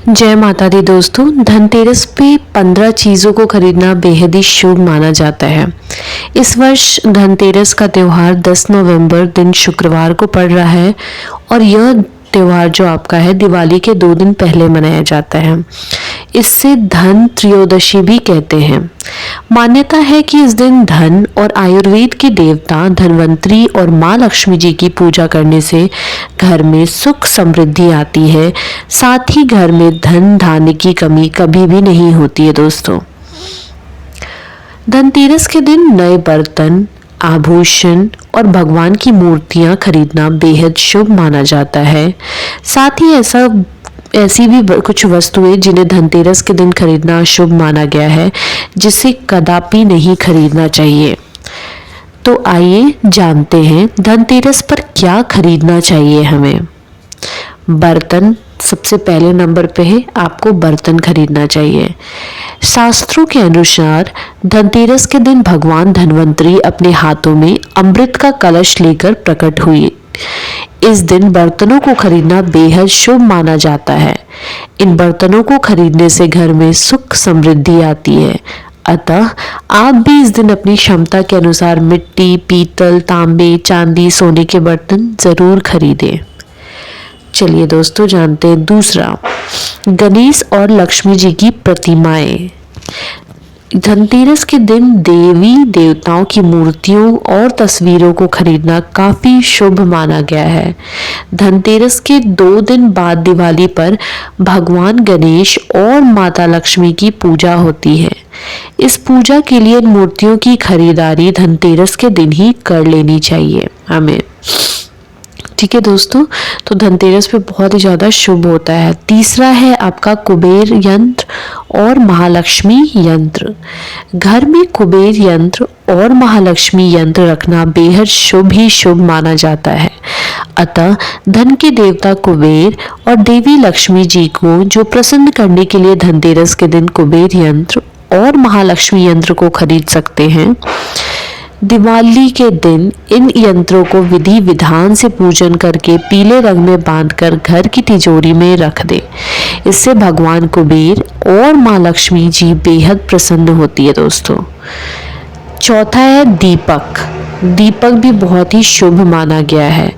जय माता दी दोस्तों। धनतेरस पे 15 चीज़ों को खरीदना बेहद ही शुभ माना जाता है। इस वर्ष धनतेरस का त्यौहार 10 नवंबर दिन शुक्रवार को पड़ रहा है और यह त्यौहार जो आपका है दिवाली के 2 दिन पहले मनाया जाता है। इससे धन त्रयोदशी भी कहते हैं। मान्यता है कि इस दिन धन और आयुर्वेद के देवता धनवंतरी और माँ लक्ष्मी जी की पूजा करने से घर में सुख समृद्धि आती है। साथ ही घर में धन धान्य की कमी कभी भी नहीं होती है दोस्तों। धनतेरस के दिन नए बर्तन, आभूषण और भगवान की मूर्तियां खरीदना बेहद शुभ माना जाता है। साथ ही ऐसी भी कुछ वस्तुएं जिन्हें धनतेरस के दिन खरीदना शुभ माना गया है, जिसे कदापि नहीं खरीदना चाहिए। तो आइए जानते हैं धनतेरस पर क्या खरीदना चाहिए हमें। बर्तन सबसे पहले नंबर पे है, आपको बर्तन खरीदना चाहिए। शास्त्रों के अनुसार धनतेरस के दिन भगवान धनवंतरी अपने हाथों में अमृत का कलश लेकर प्रकट हुए। इस दिन बर्तनों को खरीदना बेहद शुभ माना जाता है। इन बर्तनों को खरीदने से घर में सुख समृद्धि आती है। अतः आप भी इस दिन अपनी क्षमता के अनुसार मिट्टी, पीतल, तांबे, चांदी, सोने के बर्तन जरूर खरीदें। चलिए दोस्तों जानते हैं दूसरा, गणेश और लक्ष्मी जी की प्रतिमाएं। धनतेरस के दिन देवी देवताओं की मूर्तियों और तस्वीरों को खरीदना काफी शुभ माना गया है। धनतेरस के 2 दिन बाद दिवाली पर भगवान गणेश और माता लक्ष्मी की पूजा होती है। इस पूजा के लिए इन मूर्तियों की खरीदारी धनतेरस के दिन ही कर लेनी चाहिए हमें। ठीक है दोस्तों, तो धनतेरस पे बहुत ही ज़्यादा शुभ होता है। तीसरा है आपका कुबेर यंत्र और महालक्ष्मी यंत्र। घर में कुबेर यंत्र और महालक्ष्मी यंत्र रखना बेहद शुभ ही शुभ माना जाता है। अतः धन के देवता कुबेर और देवी लक्ष्मी जी को जो प्रसन्न करने के लिए धनतेरस के दिन कुबेर यंत्र और महालक्ष्मी यंत्र को खरीद सकते हैं। दिवाली के दिन इन यंत्रों को विधि विधान से पूजन करके पीले रंग में बांधकर घर की तिजोरी में रख दे। इससे भगवान कुबेर और माँ लक्ष्मी जी बेहद प्रसन्न होती है दोस्तों। चौथा है दीपक। दीपक भी बहुत ही शुभ माना गया है।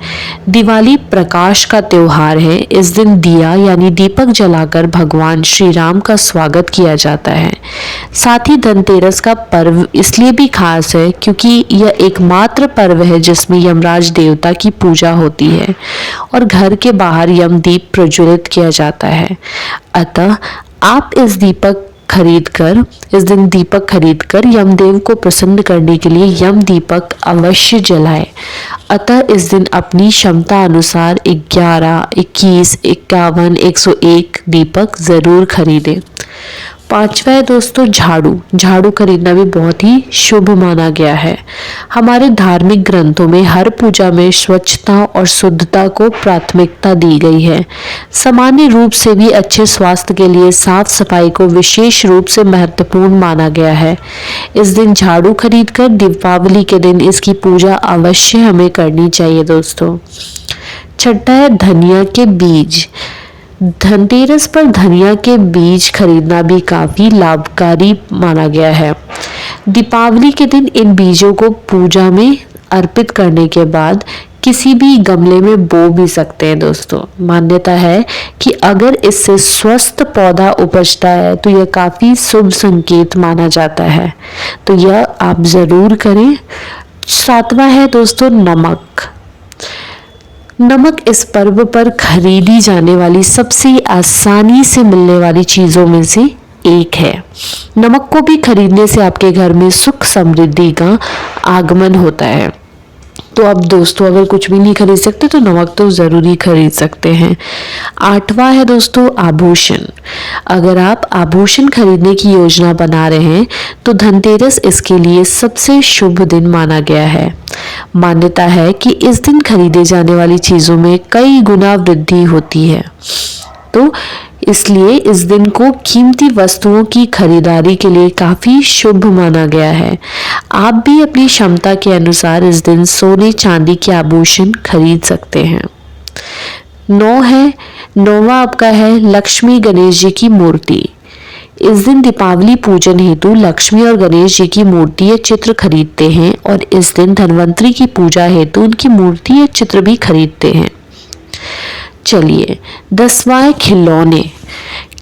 दिवाली प्रकाश का त्योहार है। इस दिन दिया यानी दीपक जलाकर भगवान श्री राम का स्वागत किया जाता है। साथ ही धनतेरस का पर्व इसलिए भी खास है क्योंकि यह एकमात्र पर्व है जिसमें यमराज देवता की पूजा होती है और घर के बाहर यमदीप प्रज्वलित किया जाता है। अतः आप इस दिन दीपक खरीदकर यमदेव को प्रसन्न करने के लिए यम दीपक अवश्य जलाएं। अतः इस दिन अपनी क्षमता अनुसार 11, 21, 51, 101 दीपक जरूर खरीदें। पांचवा है दोस्तों झाड़ू। झाड़ू खरीदना भी बहुत ही शुभ माना गया है। हमारे धार्मिक ग्रंथों में हर पूजा में स्वच्छता और शुद्धता को प्राथमिकता दी गई है। सामान्य रूप से भी अच्छे स्वास्थ्य के लिए साफ सफाई को विशेष रूप से महत्वपूर्ण माना गया है। इस दिन झाड़ू खरीदकर दीपावली के दिन इसकी पूजा अवश्य हमें करनी चाहिए दोस्तों। छठा है धनिया के बीज। धनतेरस पर धनिया के बीज खरीदना भी काफी लाभकारी माना गया है। दीपावली के दिन इन बीजों को पूजा में अर्पित करने के बाद किसी भी गमले में बो भी सकते हैं दोस्तों। मान्यता है कि अगर इससे स्वस्थ पौधा उपजता है तो यह काफी शुभ संकेत माना जाता है, तो यह आप जरूर करें। 7वां है दोस्तों नमक। नमक इस पर्व पर खरीदी जाने वाली सबसे आसानी से मिलने वाली चीजों में से एक है। नमक को भी खरीदने से आपके घर में सुख समृद्धि का आगमन होता है। तो अब दोस्तों अगर कुछ भी नहीं खरीद सकते तो नमक तो जरूरी खरीद सकते हैं। 8वां है दोस्तों आभूषण। अगर आप आभूषण खरीदने की योजना बना रहे हैं तो धनतेरस इसके लिए सबसे शुभ दिन माना गया है। मान्यता है कि इस दिन खरीदे जाने वाली चीजों में कई गुना वृद्धि होती है, तो इसलिए इस दिन को कीमती वस्तुओं की खरीदारी के लिए काफी शुभ माना गया है। आप भी अपनी क्षमता के अनुसार इस दिन सोने चांदी के आभूषण खरीद सकते हैं। 9 है 9वां आपका है लक्ष्मी गणेश जी की मूर्ति। इस दिन दीपावली पूजन हेतु लक्ष्मी और गणेश जी की मूर्ति या चित्र खरीदते हैं और इस दिन धन्वंतरी की पूजा हेतु उनकी मूर्ति या चित्र भी खरीदते हैं। चलिए 10वां है खिलौने।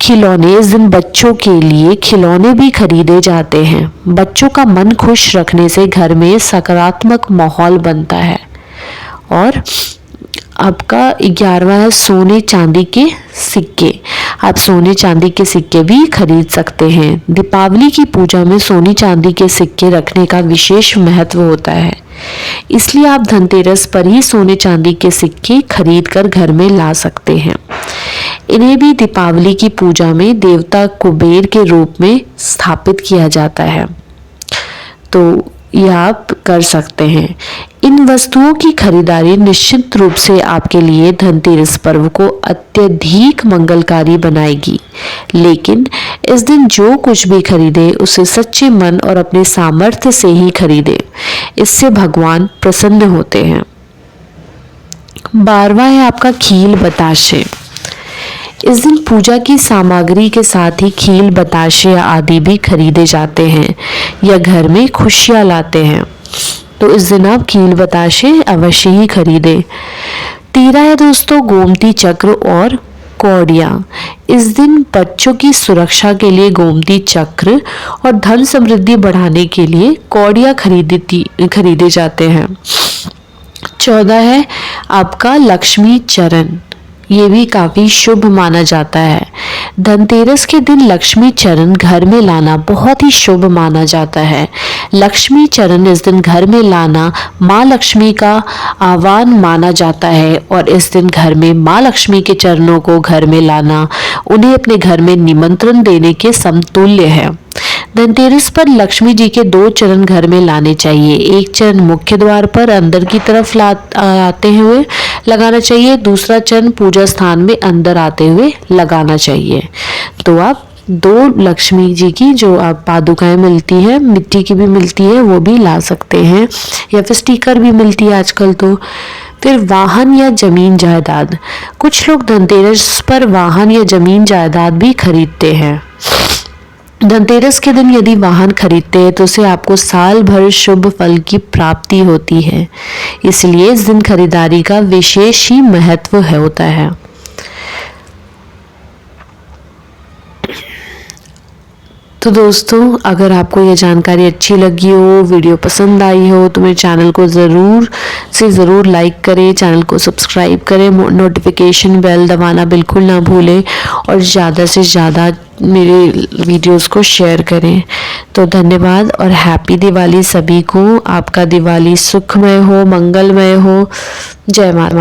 खिलौने, इस दिन बच्चों के लिए खिलौने भी खरीदे जाते हैं। बच्चों का मन खुश रखने से घर में सकारात्मक माहौल बनता है। और आपका 11वां है सोने चांदी के सिक्के। आप सोने चांदी के सिक्के भी खरीद सकते हैं। दीपावली की पूजा में सोने चांदी के सिक्के रखने का विशेष महत्व होता है, इसलिए आप धनतेरस पर ही सोने चांदी के सिक्के खरीद कर घर में ला सकते हैं। इन्हें भी दीपावली की पूजा में देवता कुबेर के रूप में स्थापित किया जाता है, तो यह आप कर सकते हैं। इन वस्तुओं की खरीदारी निश्चित रूप से आपके लिए धनतेरस पर्व को अत्यधिक मंगलकारी बनाएगी, लेकिन इस दिन जो कुछ भी खरीदे उसे सच्चे मन और अपने सामर्थ्य से ही खरीदे, इससे भगवान प्रसन्न होते हैं। 12वां है आपका खील बताशे। इस दिन पूजा की सामग्री के साथ ही खील बताशे आदि भी खरीदे जाते हैं या घर में खुशियां लाते हैं, तो इस दिन आप खील बताशे अवश्य ही खरीदें। 13 है दोस्तों गोमती चक्र और कौड़ियाँ। इस दिन बच्चों की सुरक्षा के लिए गोमती चक्र और धन समृद्धि बढ़ाने के लिए कौड़ियाँ खरीदे जाते हैं। 14 है आपका लक्ष्मी चरण। ये भी काफी शुभ माना जाता है। धनतेरस के दिन लक्ष्मी चरण घर में लाना बहुत ही शुभ माना जाता है। लक्ष्मी चरण इस दिन घर में लाना माँ लक्ष्मी का आह्वान माना जाता है और इस दिन घर में माँ लक्ष्मी के चरणों को घर में लाना उन्हें अपने घर में निमंत्रण देने के समतुल्य है। धनतेरस पर लक्ष्मी जी के 2 चरण घर में लाने चाहिए। एक चरण मुख्य द्वार पर अंदर की तरफ आते हुए लगाना चाहिए, दूसरा चरण पूजा स्थान में अंदर आते हुए लगाना चाहिए। तो आप 2 लक्ष्मी जी की जो आप पादुकाएं मिलती है, मिट्टी की भी मिलती है, वो भी ला सकते हैं या फिर स्टिकर भी मिलती है आजकल तो। फिर वाहन या जमीन जायदाद। कुछ लोग धनतेरस पर वाहन या जमीन जायदाद भी खरीदते हैं। धनतेरस के दिन यदि वाहन खरीदते हैं तो उसे आपको साल भर शुभ फल की प्राप्ति होती है, इसलिए इस दिन खरीदारी का विशेष ही महत्व होता है। तो दोस्तों अगर आपको यह जानकारी अच्छी लगी हो, वीडियो पसंद आई हो, तो मेरे चैनल को ज़रूर लाइक करें, चैनल को सब्सक्राइब करें, नोटिफिकेशन बेल दबाना बिल्कुल ना भूलें और ज़्यादा से ज़्यादा मेरे वीडियोस को शेयर करें। तो धन्यवाद और हैप्पी दिवाली सभी को। आपका दिवाली सुखमय हो, मंगलमय हो। जय माता।